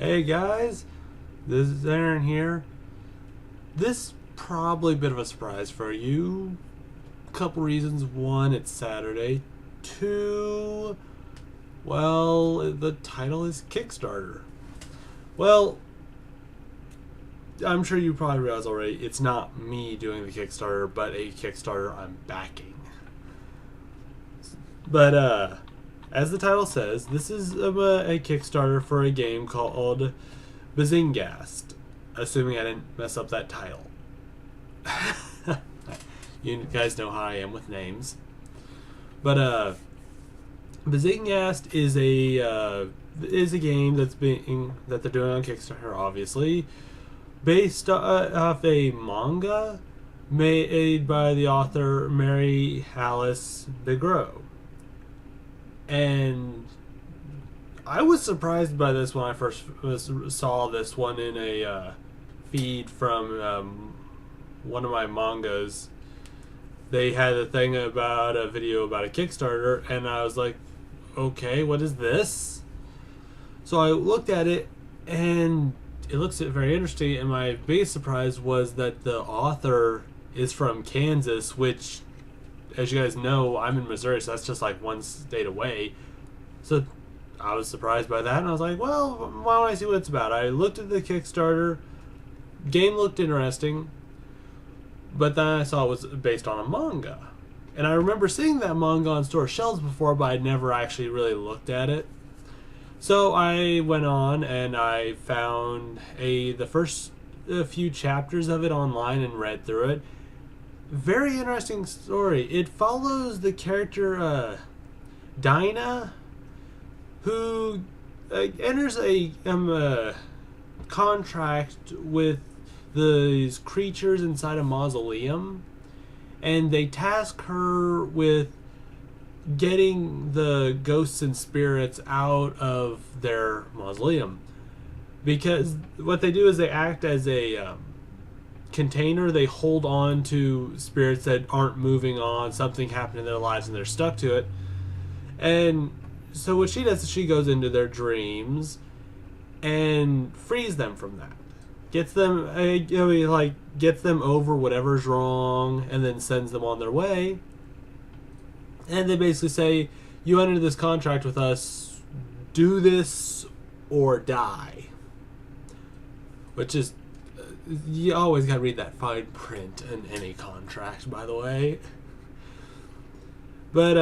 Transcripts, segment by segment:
Hey guys, this is Aaron here. This probably a bit of a surprise for you. Couple reasons. One, it's Saturday. Two, well, the title is Kickstarter. Well, I'm sure you probably realize already, it's not me doing the Kickstarter, but a Kickstarter I'm backing. But, as the title says, this is a Kickstarter for a game called Bizenghast. Assuming I didn't mess up that title. You guys know how I am with names. But, Bizenghast is a game that they're doing on Kickstarter, obviously, based off a manga made by the author Mary Alice Begro. And I was surprised by this when I first saw this one in a feed from one of my mangas. They had a thing about a video about a Kickstarter, and I was like, okay, what is this? So I looked at it, and it looks very interesting, and my biggest surprise was that the author is from Kansas, which, as you guys know, I'm in Missouri, so that's just like one state away. So I was surprised by that, and I was like, well, why don't I see what it's about? I looked at the Kickstarter. Game looked interesting, but then I saw it was based on a manga. And I remember seeing that manga on store shelves before, but I'd never actually really looked at it. So I went on and I found the first few chapters of it online and read through it. Very interesting story. It follows the character Dinah, who enters a contract with these creatures inside a mausoleum, and they task her with getting the ghosts and spirits out of their mausoleum. Because what they do is they act as a container. They hold on to spirits that aren't moving on. Something happened in their lives and they're stuck to it. And so what she does is she goes into their dreams and frees them from that. Gets them, gets them over whatever's wrong, and then sends them on their way. And they basically say, you enter this contract with us, do this or die. Which is, you always gotta read that fine print in any contract, by the way. But,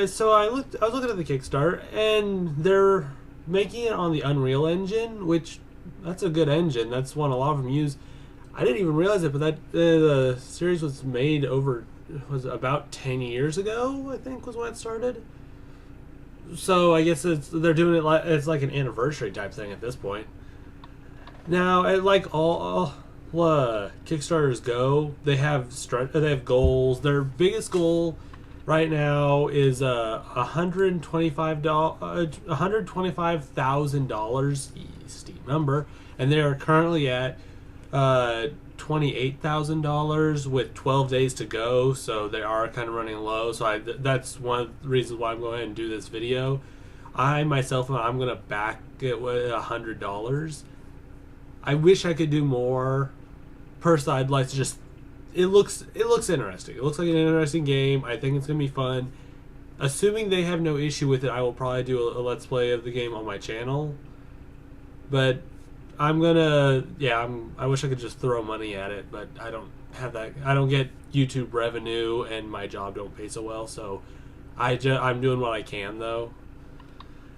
so I was looking at the Kickstarter, and they're making it on the Unreal Engine, which, that's a good engine. That's one a lot of them use. I didn't even realize it, but that the series was made was about 10 years ago, I think, was when it started. So I guess they're doing it it's like an anniversary type thing at this point. Now, like all Kickstarters go, they have goals. Their biggest goal right now is $125,000, steep number, and they are currently at $28,000 with 12 days to go. So they are kind of running low. So that's one of the reasons why I'm going ahead and do this video. I'm going to back it with $100. I wish I could do more. Personally, I'd like to just. It looks interesting. It looks like an interesting game. I think it's going to be fun. Assuming they have no issue with it, I will probably do a Let's Play of the game on my channel. But I'm going to... Yeah, I wish I could just throw money at it, but I don't have that. I don't get YouTube revenue, and my job don't pay so well, so I'm doing what I can, though.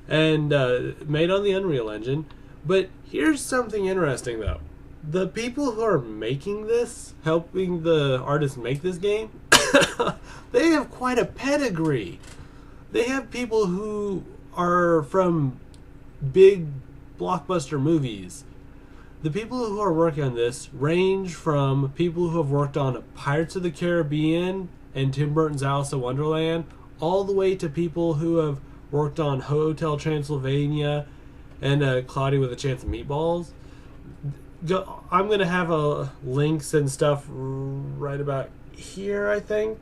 And made on the Unreal Engine. But here's something interesting, though. The people who are making this, helping the artists make this game, they have quite a pedigree. They have people who are from big blockbuster movies. The people who are working on this range from people who have worked on Pirates of the Caribbean and Tim Burton's Alice in Wonderland, all the way to people who have worked on Hotel Transylvania and Cloudy with a Chance of Meatballs. I'm going to have links and stuff right about here, I think.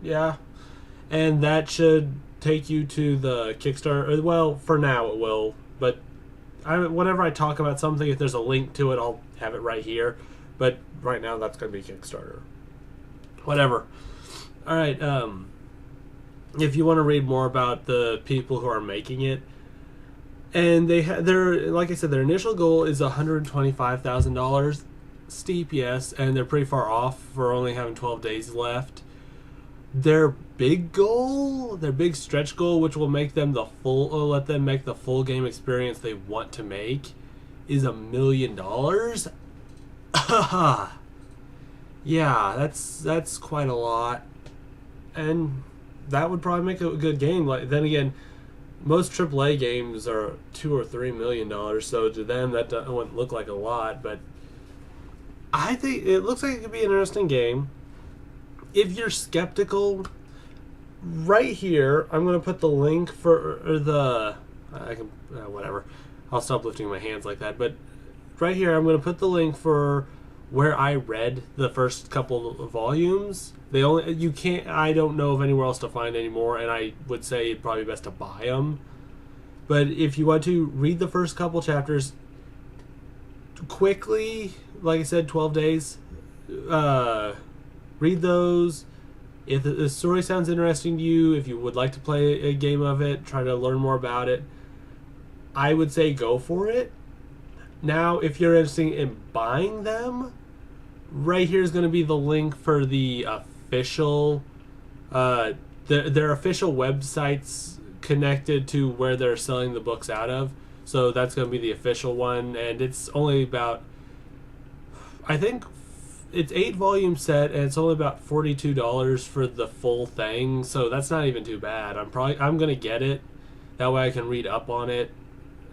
Yeah. And that should take you to the Kickstarter. Well, for now it will, but whenever I talk about something, if there's a link to it, I'll have it right here. But right now, that's going to be Kickstarter. Whatever. All right. If you want to read more about the people who are making it, and like I said, their initial goal is $125,000. Steep, yes, and they're pretty far off for only having 12 days left. Their big goal, their big stretch goal, which will make them let them make the full game experience they want to make, is $1 million. Yeah, that's quite a lot, and that would probably make a good game. Like, then again, most AAA games are $2 or $3 million, so to them that wouldn't look like a lot, but I think it looks like it could be an interesting game. If you're skeptical, right here, I'm going to put the link for whatever. I'll stop lifting my hands like that. But right here, I'm going to put the link for where I read the first couple of volumes. I don't know of anywhere else to find anymore, and I would say it'd probably be best to buy them. But if you want to read the first couple chapters quickly, like I said, 12 days, read those. If the story sounds interesting to you, if you would like to play a game of it, try to learn more about it, I would say go for it. Now, if you're interested in buying them, right here is going to be the link for the official, their official websites connected to where they're selling the books out of. So that's going to be the official one, and it's only about, I think it's 8 volume set, and it's only about $42 for the full thing. So that's not even too bad. I'm going to get it. That way I can read up on it.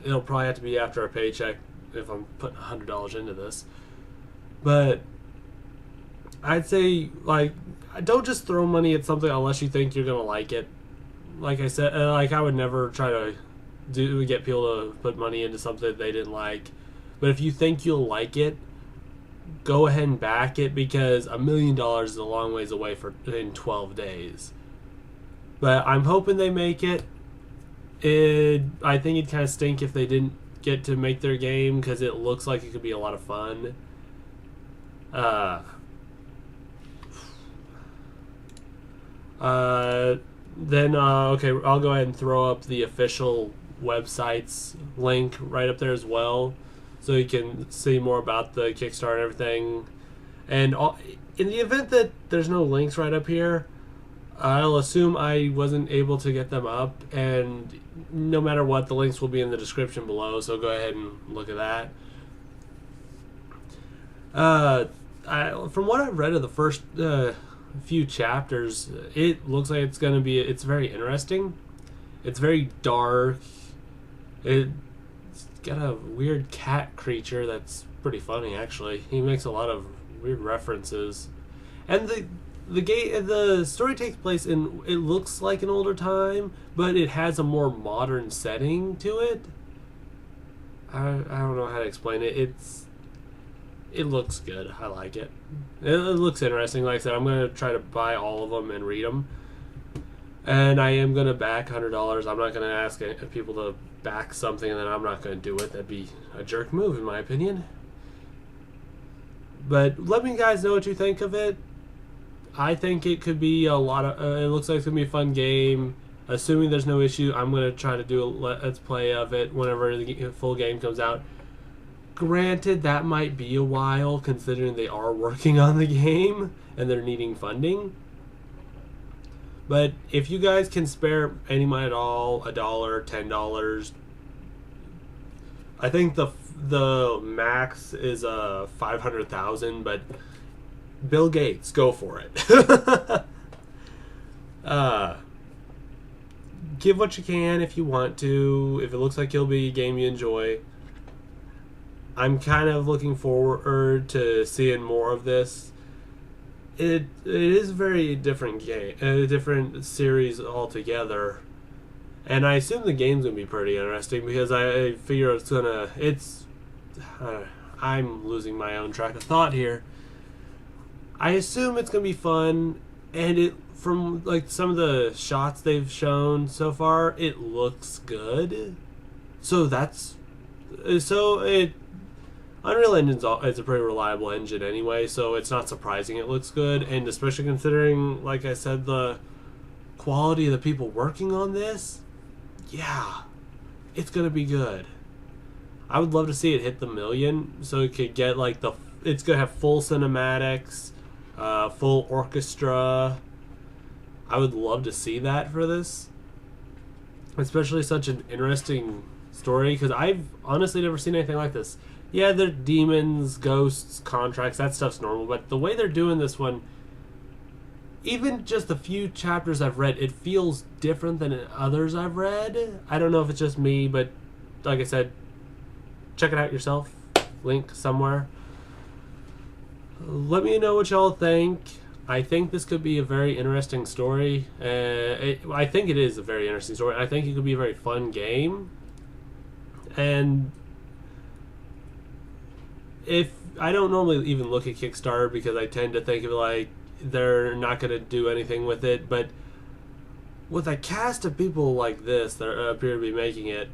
It'll probably have to be after a paycheck if I'm putting $100 into this. But I'd say, like, don't just throw money at something unless you think you're going to like it. Like I said, I would never try to get people to put money into something they didn't like. But if you think you'll like it, go ahead and back it, because $1 million is a long ways away in 12 days. But I'm hoping they make it. I think it'd kind of stink if they didn't get to make their game, because it looks like it could be a lot of fun. Okay, I'll go ahead and throw up the official website's link right up there as well, so you can see more about the Kickstarter and everything. And in the event that there's no links right up here, I'll assume I wasn't able to get them up, and no matter what, the links will be in the description below, so go ahead and look at that. From what I've read of the first few chapters, it looks like it's very interesting. It's very dark. It's got a weird cat creature that's pretty funny, actually. He makes a lot of weird references. And the story takes place in, it looks like an older time, but it has a more modern setting to it. I don't know how to explain it. It looks good. I like it. It looks interesting. Like I said, I'm going to try to buy all of them and read them. And I am going to back $100. I'm not going to ask people to back something and then I'm not going to do it. That'd be a jerk move, in my opinion. But let me guys know what you think of it. I think it could be a lot of... it looks like it's going to be a fun game. Assuming there's no issue, I'm going to try to do a let's play of it whenever the full game comes out. Granted, that might be a while, considering they are working on the game and they're needing funding. But if you guys can spare any money at all, $1, $10, I think the max is $500,000. But Bill Gates, go for it. Give what you can if you want to. If it looks like it'll be a game you enjoy. I'm kind of looking forward to seeing more of this. It is a very different game, a different series altogether, and I assume the game's gonna be pretty interesting because I figure I'm losing my own track of thought here. I assume it's gonna be fun, and from like some of the shots they've shown so far, it looks good. So Unreal Engine's is a pretty reliable engine anyway, so it's not surprising it looks good, and especially considering, like I said, the quality of the people working on this, yeah, it's gonna be good. I would love to see it hit the million, so it could get like it's gonna have full cinematics, full orchestra. I would love to see that for this, especially such an interesting story, because I've honestly never seen anything like this. Yeah, they're demons, ghosts, contracts, that stuff's normal, but the way they're doing this one, even just the few chapters I've read, it feels different than others I've read. I don't know if it's just me, but like I said, check it out yourself. Link somewhere. Let me know what y'all think. I think this could be a very interesting story. I think it is a very interesting story. I think it could be a very fun game. And if I don't normally even look at Kickstarter, because I tend to think of it like they're not going to do anything with it, but with a cast of people like this that appear to be making it,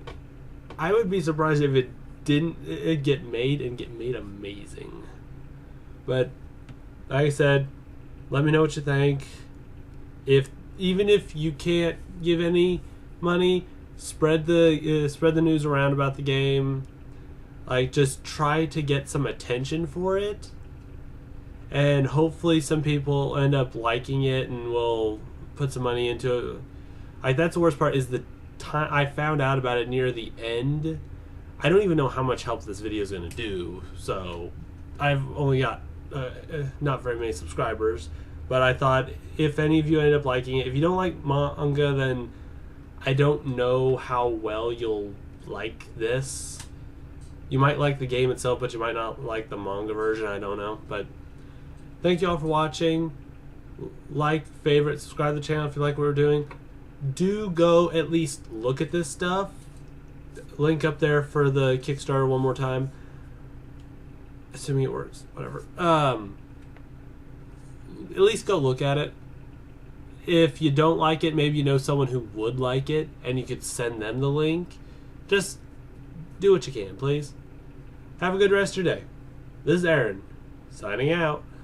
I would be surprised if it didn't get made and get made amazing. But like I said, let me know what you think. Even if you can't give any money, spread the news around about the game. Like, just try to get some attention for it, and hopefully some people end up liking it and will put some money into it. Like, that's the worst part, is the time I found out about it near the end. I don't even know how much help this video is going to do, so I've only got not very many subscribers, but I thought if any of you end up liking it, if you don't like manga, then I don't know how well you'll like this. You might like the game itself, but you might not like the manga version. I don't know. But thank you all for watching. Like, favorite, subscribe to the channel if you like what we're doing. Do go at least look at this stuff. Link up there for the Kickstarter one more time. Assuming it works. Whatever. At least go look at it. If you don't like it, maybe you know someone who would like it, and you could send them the link. Just do what you can, please. Have a good rest of your day. This is Aaron, signing out.